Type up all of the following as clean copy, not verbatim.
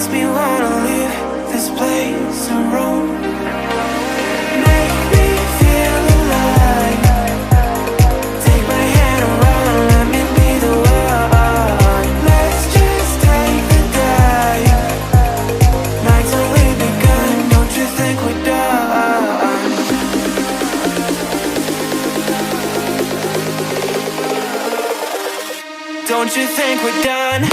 makes me wanna leave this place alone. Make me feel alive. Take my hand and run, let me be the one. Let's just take the dive. Night's only begun, don't you think we're done? Don't you think we're done?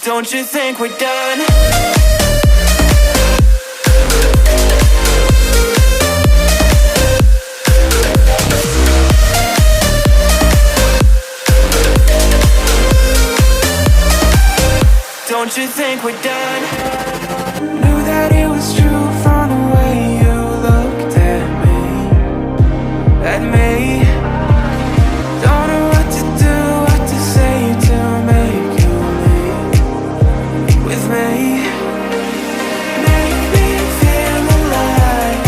Don't you think we're done? Don't you think we're done? Knew that it was true from the way you looked at me. Don't know what to do, what to say to make you leave with me. Make me feel alive.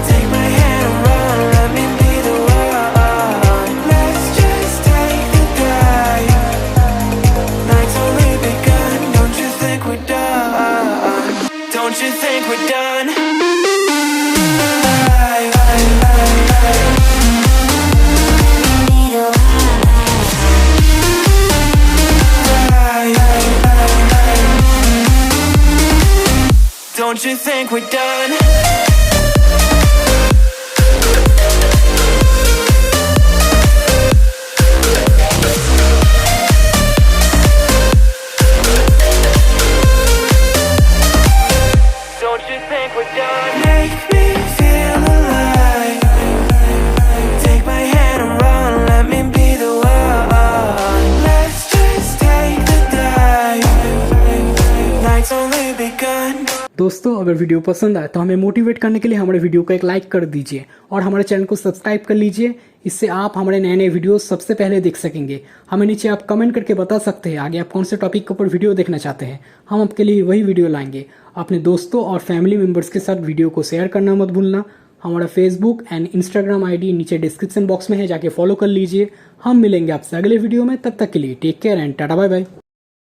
Take my hand and run, let me be the one. Let's just take the dive. Night's only begun, don't you think we're done? Don't you think we're done? Don't you think we're done? Don't you think we're done? Make me feel alive. Take my hand and run, let me be the one. Let's just take the dive. Night's only begun. दोस्तों अगर video पसंद आए तो हमें motivate करने के लिए हमारे वीडियो को एक लाइक कर दीजिए और हमारे चैनल को सब्सक्राइब कर लीजिए। इससे आप हमारे नए नए वीडियोस सबसे पहले देख सकेंगे। हमें नीचे आप कमेंट करके बता सकते हैं आगे आप कौन से टॉपिक के ऊपर वीडियो देखना चाहते हैं, हम आपके लिए वही वीडियो लाएंगे। अपने दोस्तों और फैमिली मेम्बर्स के साथ वीडियो को शेयर करना मत भूलना। हमारा फेसबुक एंड इंस्टाग्राम ID नीचे डिस्क्रिप्शन बॉक्स में है, जाके फॉलो कर लीजिए। हम मिलेंगे आपसे अगले वीडियो में, तब तक के लिए take care and tata bye bye.